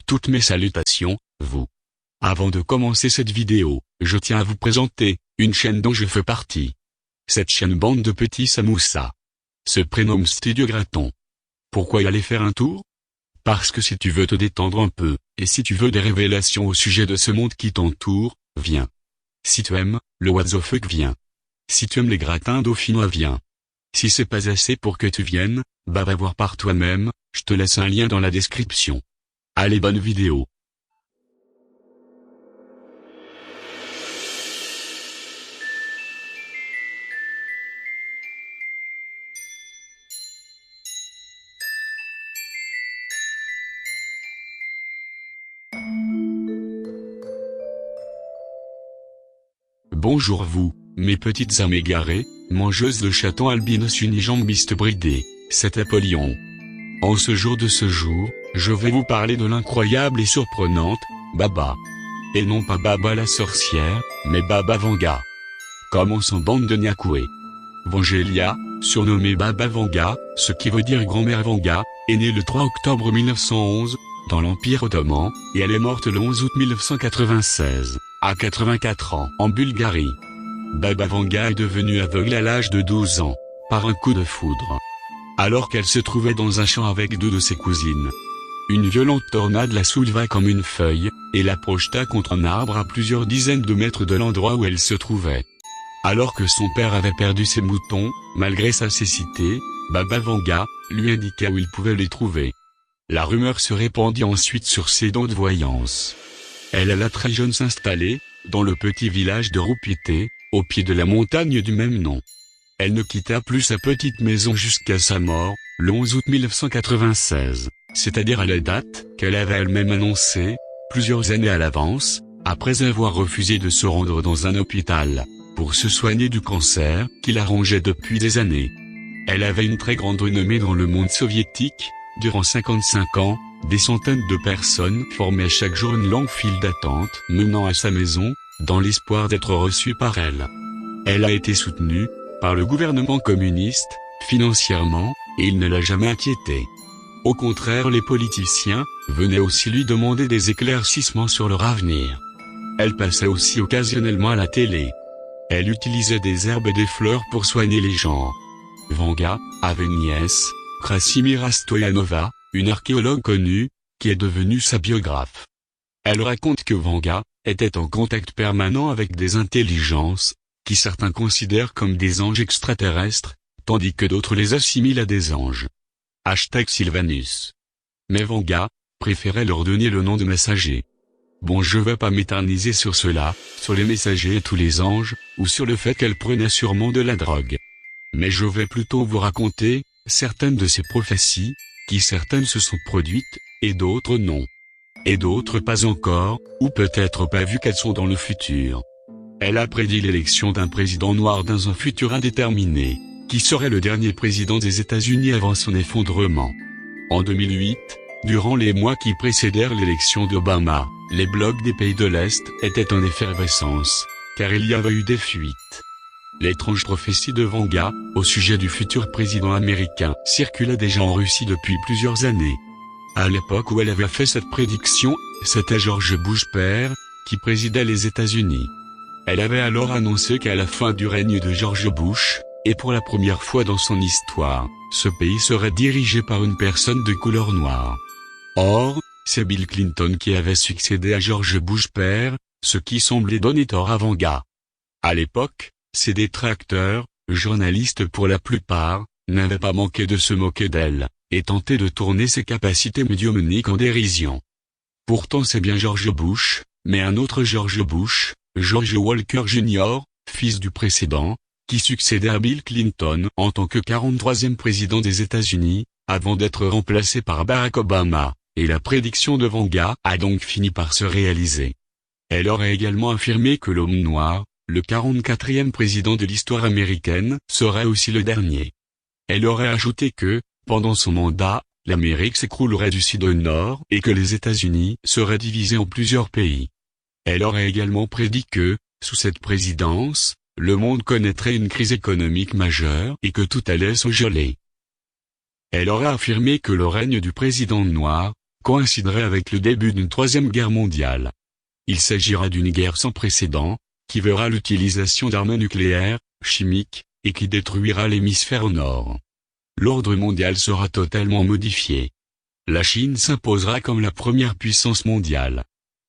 Toutes mes salutations, vous. Avant de commencer cette vidéo, je tiens à vous présenter une chaîne dont je fais partie. Cette chaîne Bande de Petits Samoussas se prénomme Studio Graton. Pourquoi y aller faire un tour? Parce que si tu veux te détendre un peu, et si tu veux des révélations au sujet de ce monde qui t'entoure, viens. Si tu aimes le what the fuck, viens. Si tu aimes les gratins dauphinois, viens. Si c'est pas assez pour que tu viennes, va voir par toi-même, je te laisse un lien dans la description. Allez, bonne vidéo. Bonjour vous, mes petites âmes égarées, mangeuses de chatons albinos unijambistes bridés, c'est Apollyon. En ce jour, je vais vous parler de l'incroyable et surprenante Baba. Et non pas Baba la sorcière, mais Baba Vanga. Commençons bande de Nyakoué. Vangelia, surnommée Baba Vanga, ce qui veut dire grand-mère Vanga, est née le 3 octobre 1911, dans l'Empire ottoman, et elle est morte le 11 août 1996, à 84 ans, en Bulgarie. Baba Vanga est devenue aveugle à l'âge de 12 ans, par un coup de foudre. Alors qu'elle se trouvait dans un champ avec deux de ses cousines. Une violente tornade la souleva comme une feuille, et la projeta contre un arbre à plusieurs dizaines de mètres de l'endroit où elle se trouvait. Alors que son père avait perdu ses moutons, malgré sa cécité, Baba Vanga lui indiqua où il pouvait les trouver. La rumeur se répandit ensuite sur ses dons de voyance. Elle alla très jeune s'installer, dans le petit village de Roupité, au pied de la montagne du même nom. Elle ne quitta plus sa petite maison jusqu'à sa mort, le 11 août 1996, c'est-à-dire à la date qu'elle avait elle-même annoncée, plusieurs années à l'avance, après avoir refusé de se rendre dans un hôpital, pour se soigner du cancer qui la rongeait depuis des années. Elle avait une très grande renommée dans le monde soviétique. Durant 55 ans, des centaines de personnes formaient chaque jour une longue file d'attente menant à sa maison, dans l'espoir d'être reçue par elle. Elle a été soutenue par le gouvernement communiste, financièrement, et il ne l'a jamais inquiétée. Au contraire, les politiciens venaient aussi lui demander des éclaircissements sur leur avenir. Elle passait aussi occasionnellement à la télé. Elle utilisait des herbes et des fleurs pour soigner les gens. Vanga avait une nièce, Krasimira Stoyanova, une archéologue connue, qui est devenue sa biographe. Elle raconte que Vanga était en contact permanent avec des intelligences, qui certains considèrent comme des anges extraterrestres, tandis que d'autres les assimilent à des anges. #Sylvanus. Mais Vanga préférait leur donner le nom de messagers. Bon, je vais pas m'éterniser sur cela, sur les messagers et tous les anges, ou sur le fait qu'elle prenait sûrement de la drogue. Mais je vais plutôt vous raconter certaines de ces prophéties, qui certaines se sont produites, et d'autres non. Et d'autres pas encore, ou peut-être pas vu qu'elles sont dans le futur. Elle a prédit l'élection d'un président noir dans un futur indéterminé, qui serait le dernier président des États-Unis avant son effondrement. En 2008, durant les mois qui précédèrent l'élection d'Obama, les blocs des pays de l'Est étaient en effervescence, car il y avait eu des fuites. L'étrange prophétie de Vanga, au sujet du futur président américain, circulait déjà en Russie depuis plusieurs années. À l'époque où elle avait fait cette prédiction, c'était George Bush père, qui présidait les États-Unis. Elle avait alors annoncé qu'à la fin du règne de George Bush, et pour la première fois dans son histoire, ce pays serait dirigé par une personne de couleur noire. Or, c'est Bill Clinton qui avait succédé à George Bush père, ce qui semblait donner tort à Vanga. À l'époque, ses détracteurs, journalistes pour la plupart, n'avaient pas manqué de se moquer d'elle, et tenter de tourner ses capacités médiumniques en dérision. Pourtant c'est bien George Bush, mais un autre George Bush, George Walker Jr., fils du précédent, qui succédait à Bill Clinton en tant que 43e président des États-Unis, avant d'être remplacé par Barack Obama, et la prédiction de Vanga a donc fini par se réaliser. Elle aurait également affirmé que l'homme noir, le 44e président de l'histoire américaine, serait aussi le dernier. Elle aurait ajouté que, pendant son mandat, l'Amérique s'écroulerait du sud au nord et que les États-Unis seraient divisés en plusieurs pays. Elle aurait également prédit que, sous cette présidence, le monde connaîtrait une crise économique majeure et que tout allait se geler. Elle aurait affirmé que le règne du président noir coïnciderait avec le début d'une troisième guerre mondiale. Il s'agira d'une guerre sans précédent, qui verra l'utilisation d'armes nucléaires, chimiques, et qui détruira l'hémisphère nord. L'ordre mondial sera totalement modifié. La Chine s'imposera comme la première puissance mondiale.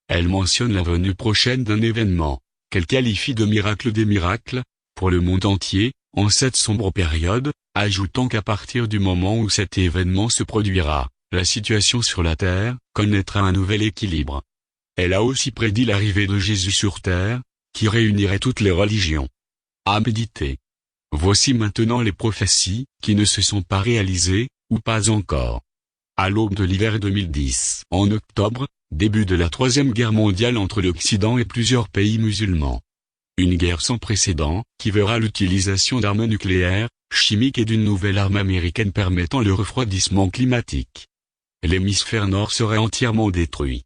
Elle mentionne la venue prochaine d'un événement, qu'elle qualifie de miracle des miracles, pour le monde entier, en cette sombre période, ajoutant qu'à partir du moment où cet événement se produira, la situation sur la Terre connaîtra un nouvel équilibre. Elle a aussi prédit l'arrivée de Jésus sur Terre, qui réunirait toutes les religions. À méditer. Voici maintenant les prophéties, qui ne se sont pas réalisées, ou pas encore. À l'aube de l'hiver 2010, en octobre, début de la Troisième Guerre mondiale entre l'Occident et plusieurs pays musulmans. Une guerre sans précédent, qui verra l'utilisation d'armes nucléaires, chimiques et d'une nouvelle arme américaine permettant le refroidissement climatique. L'hémisphère nord serait entièrement détruit.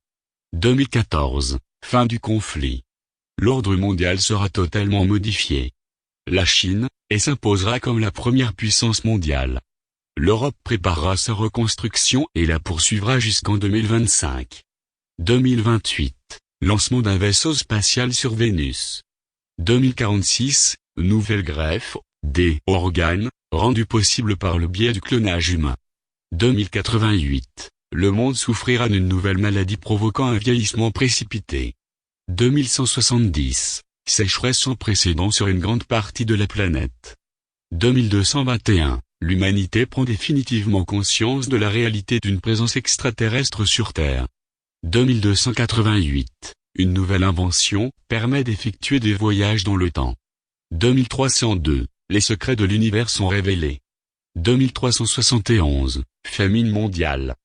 2014, fin du conflit. L'ordre mondial sera totalement modifié. La Chine s'imposera comme la première puissance mondiale. L'Europe préparera sa reconstruction et la poursuivra jusqu'en 2025. 2028, lancement d'un vaisseau spatial sur Vénus. 2046, nouvelle greffe des organes, rendue possible par le biais du clonage humain. 2088, le monde souffrira d'une nouvelle maladie provoquant un vieillissement précipité. 2170, sécheresse sans précédent sur une grande partie de la planète. 2221, l'humanité prend définitivement conscience de la réalité d'une présence extraterrestre sur Terre. 2288, une nouvelle invention permet d'effectuer des voyages dans le temps. 2302, les secrets de l'univers sont révélés. 2371, famine mondiale.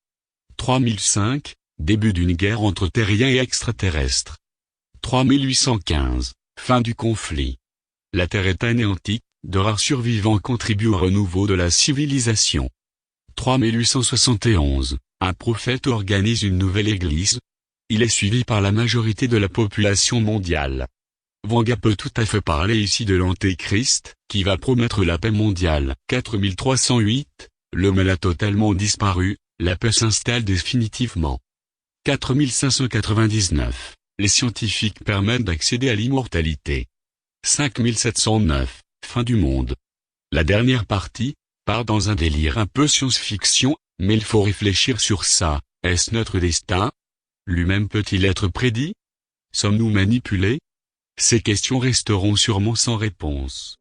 3005, début d'une guerre entre terriens et extraterrestres. 3815, fin du conflit. La Terre est anéantie, de rares survivants contribuent au renouveau de la civilisation. 3871, un prophète organise une nouvelle église. Il est suivi par la majorité de la population mondiale. Wanga peut tout à fait parler ici de l'Antéchrist, qui va promettre la paix mondiale. 4308, le mal a totalement disparu, la paix s'installe définitivement. 4599, les scientifiques permettent d'accéder à l'immortalité. 5709, fin du monde. La dernière partie part dans un délire un peu science-fiction, mais il faut réfléchir sur ça. Est-ce notre destin? Lui-même peut-il être prédit? Sommes-nous manipulés? Ces questions resteront sûrement sans réponse.